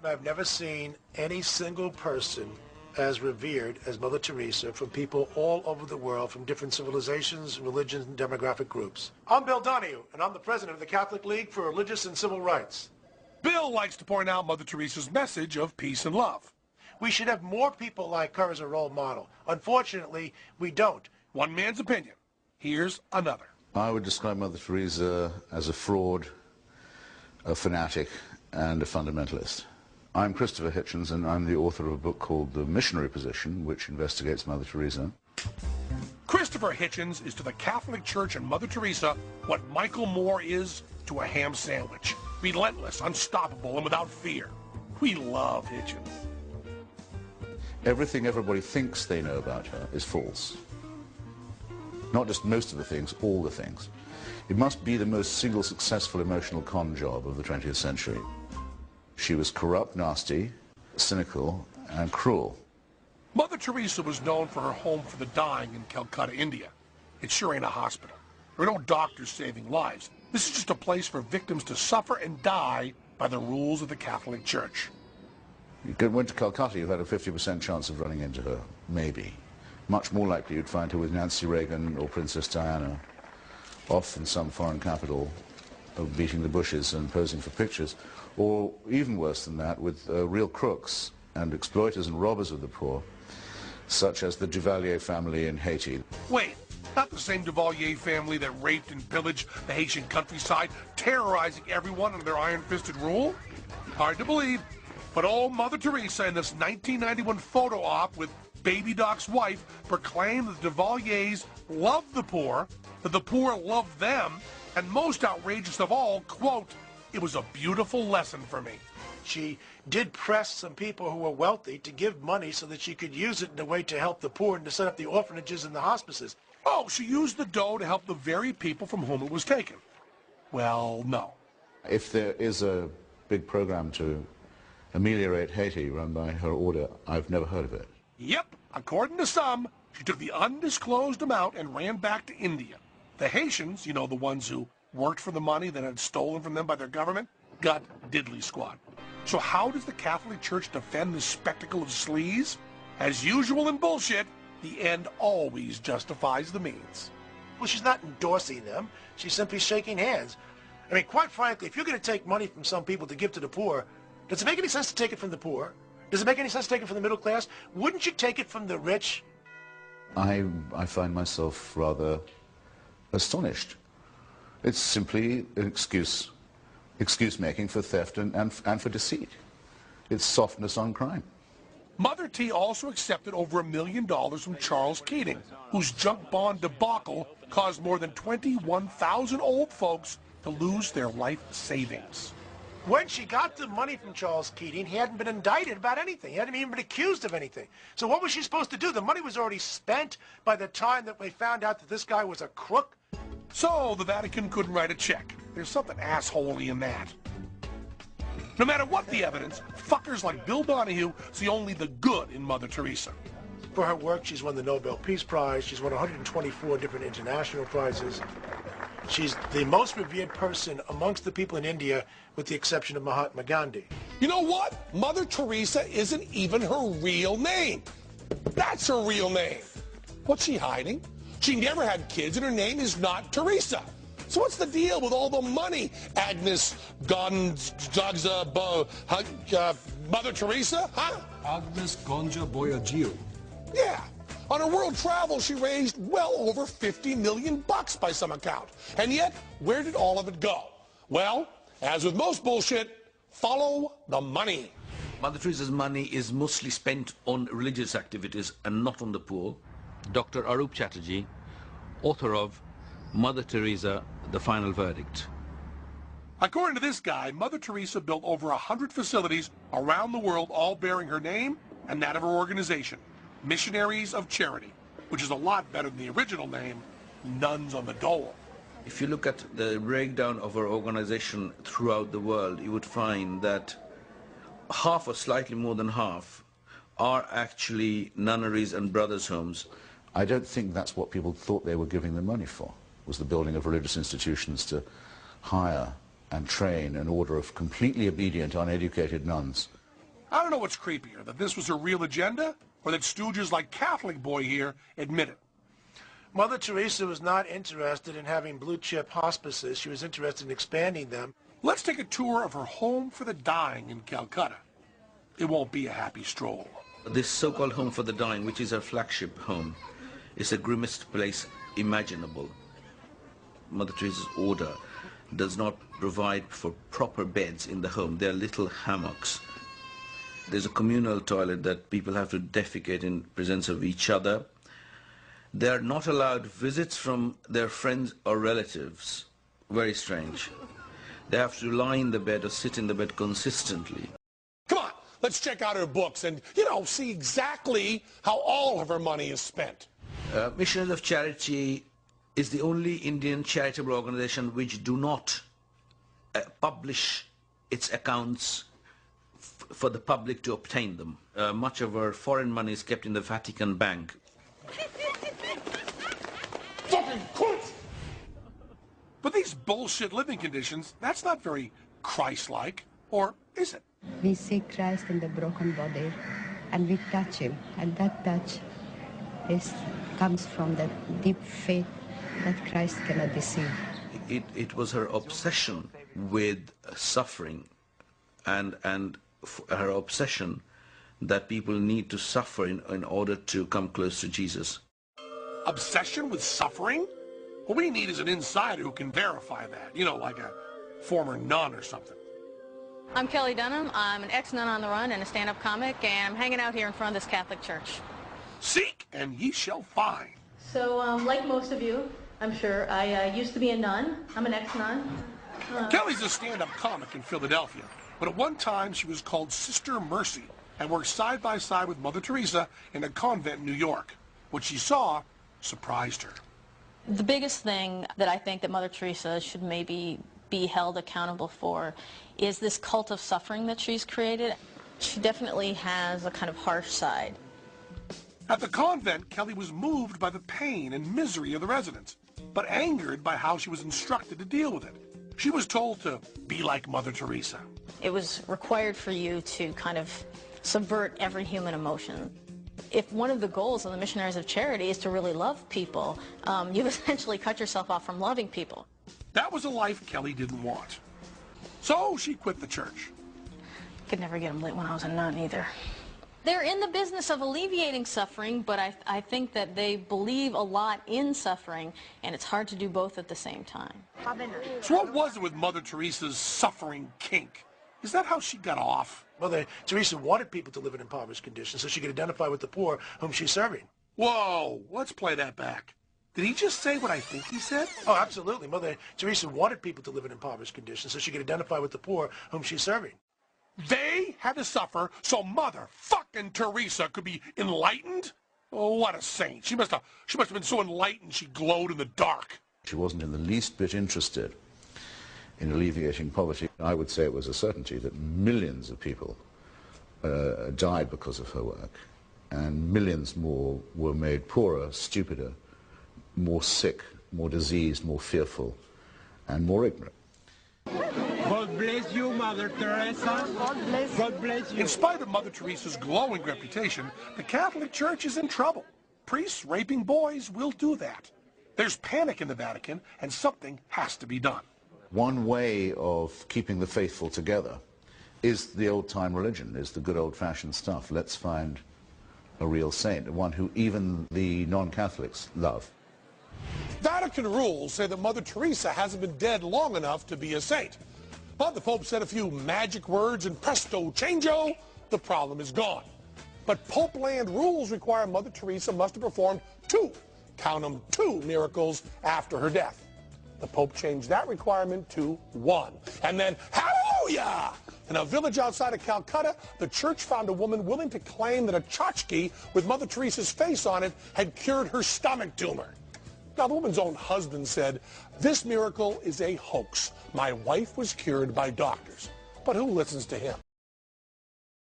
I've never seen any single person as revered as Mother Teresa from people all over the world, from different civilizations, religions, and demographic groups. I'm Bill Donahue, and I'm the president of the Catholic League for Religious and Civil Rights. Bill likes to point out Mother Teresa's message of peace and love. We should have more people like her as a role model. Unfortunately, we don't. One man's opinion. Here's another. I would describe Mother Teresa as a fraud, a fanatic, and a fundamentalist. I'm Christopher Hitchens, and I'm the author of a book called The Missionary Position, which investigates Mother Teresa. Christopher Hitchens is to the Catholic Church and Mother Teresa what Michael Moore is to a ham sandwich. Relentless, unstoppable, and without fear. We love Hitchens. Everything everybody thinks they know about her is false. Not just most of the things, all the things. It must be the most single successful emotional con job of the 20th century. She was corrupt, nasty, cynical, and cruel. Mother Teresa was known for her home for the dying in Calcutta, India. It sure ain't a hospital. There are no doctors saving lives. This is just a place for victims to suffer and die by the rules of the Catholic Church. You went to Calcutta, you had a 50% chance of running into her, maybe. Much more likely you'd find her with Nancy Reagan or Princess Diana, off in some foreign capital, beating the bushes and posing for pictures, or even worse than that, with real crooks and exploiters and robbers of the poor, such as the Duvalier family in Haiti. Wait, not the same Duvalier family that raped and pillaged the Haitian countryside, terrorizing everyone under their iron-fisted rule? Hard to believe, but old Mother Teresa in this 1991 photo op with Baby Doc's wife proclaimed that the Duvaliers loved the poor, that the poor loved them, and most outrageous of all, quote, "It was a beautiful lesson for me." She did press some people who were wealthy to give money so that she could use it in a way to help the poor and to set up the orphanages and the hospices. Oh, she used the dough to help the very people from whom it was taken. Well, no. If there is a big program to ameliorate Haiti run by her order, I've never heard of it. Yep, according to some, she took the undisclosed amount and ran back to India. The Haitians, you know, the ones who worked for the money that had stolen from them by their government, got diddly squat. So how does the Catholic Church defend this spectacle of sleaze? As usual in bullshit, the end always justifies the means. Well, she's not endorsing them. She's simply shaking hands. I mean, quite frankly, if you're going to take money from some people to give to the poor, does it make any sense to take it from the poor? Does it make any sense to take it from the middle class? Wouldn't you take it from the rich? I find myself rather astonished. It's simply an excuse-making for theft and for deceit. It's softness on crime. Mother T also accepted over $1 million from Charles Keating, whose junk bond debacle caused more than 21,000 old folks to lose their life savings. When she got the money from Charles Keating, he hadn't been indicted about anything. He hadn't even been accused of anything. So what was she supposed to do? The money was already spent by the time that we found out that this guy was a crook. So the Vatican couldn't write a check. There's something assholey in that. No matter what the evidence, fuckers like Bill Donahue see only the good in Mother Teresa. For her work, she's won the Nobel Peace Prize. She's won 124 different international prizes. She's the most revered person amongst the people in India, with the exception of Mahatma Gandhi. You know what? Mother Teresa isn't even her real name. That's her real name. What's she hiding? She never had kids, and her name is not Teresa. So what's the deal with all the money, Agnes Gonzaga, Mother Teresa, huh? Agnes Gonja Boyagio. Yeah. On her world travel, she raised well over $50 million by some account. And yet, where did all of it go? Well, as with most bullshit, follow the money. Mother Teresa's money is mostly spent on religious activities and not on the poor. Dr. Arup Chatterjee, author of Mother Teresa, The Final Verdict. According to this guy, Mother Teresa built over 100 facilities around the world, all bearing her name and that of her organization, Missionaries of Charity, which is a lot better than the original name, Nuns on the Dole. If you look at the breakdown of her organization throughout the world, you would find that half or slightly more than half are actually nunneries and brothers' homes. I don't think that's what people thought they were giving the money for, was the building of religious institutions to hire and train an order of completely obedient, uneducated nuns. I don't know what's creepier, that this was her real agenda, or that stooges like Catholic boy here admit it. Mother Teresa was not interested in having blue-chip hospices. She was interested in expanding them. Let's take a tour of her home for the dying in Calcutta. It won't be a happy stroll. This so-called home for the dying, which is her flagship home, is the grimmest place imaginable. Mother Teresa's order does not provide for proper beds in the home. They're little hammocks. There's a communal toilet that people have to defecate in presence of each other. They are not allowed visits from their friends or relatives. Very strange. They have to lie in the bed or sit in the bed consistently. Come on, let's check out her books and, see exactly how all of her money is spent. Missionaries of Charity is the only Indian charitable organization which do not publish its accounts for the public to obtain them. Much of our foreign money is kept in the Vatican Bank. Fucking quit! But these bullshit living conditions, that's not very Christ-like, or is it? We see Christ in the broken body, and we touch him, and that touch comes from that deep faith that Christ cannot deceive. It was her obsession with suffering and her obsession that people need to suffer in order to come close to Jesus. Obsession with suffering? What we need is an insider who can verify that, like a former nun or something. I'm Kelly Dunham. I'm an ex-nun on the run and a stand-up comic, and I'm hanging out here in front of this Catholic church. Seek and ye shall find. So, like most of you, I'm sure, I used to be a nun. I'm an ex-nun. Kelly's a stand-up comic in Philadelphia, but at one time she was called Sister Mercy and worked side by side with Mother Teresa in a convent in New York. What she saw surprised her. The biggest thing that I think that Mother Teresa should maybe be held accountable for is this cult of suffering that she's created. She definitely has a kind of harsh side. At the convent, Kelly was moved by the pain and misery of the residents, but angered by how she was instructed to deal with it. She was told to be like Mother Teresa. It was required for you to kind of subvert every human emotion. If one of the goals of the Missionaries of Charity is to really love people, you've essentially cut yourself off from loving people. That was a life Kelly didn't want. So she quit the church. Could never get them lit when I was a nun either. They're in the business of alleviating suffering, but I think that they believe a lot in suffering, and it's hard to do both at the same time. So what was it with Mother Teresa's suffering kink? Is that how she got off? Mother Teresa wanted people to live in impoverished conditions so she could identify with the poor whom she's serving. Whoa, let's play that back. Did he just say what I think he said? Oh, absolutely. Mother Teresa wanted people to live in impoverished conditions so she could identify with the poor whom she's serving. They had to suffer so Mother fucking Teresa could be enlightened? Oh, what a saint. She must have been so enlightened she glowed in the dark. She wasn't in the least bit interested in alleviating poverty. I would say it was a certainty that millions of people died because of her work, and millions more were made poorer, stupider, more sick, more diseased, more fearful, and more ignorant. God bless you, Mother Teresa. God bless you. In spite of Mother Teresa's glowing reputation, the Catholic Church is in trouble. Priests raping boys will do that. There's panic in the Vatican, and something has to be done. One way of keeping the faithful together is the old-time religion, is the good old-fashioned stuff. Let's find a real saint, one who even the non-Catholics love. Vatican rules say that Mother Teresa hasn't been dead long enough to be a saint. But the Pope said a few magic words and presto changeo, the problem is gone. But Pope land rules require Mother Teresa must have performed count them, two miracles after her death. The Pope changed that requirement to 1. And then, hallelujah! In a village outside of Calcutta, the church found a woman willing to claim that a tchotchke with Mother Teresa's face on it had cured her stomach tumor. Now, the woman's own husband said, "This miracle is a hoax. My wife was cured by doctors." But who listens to him?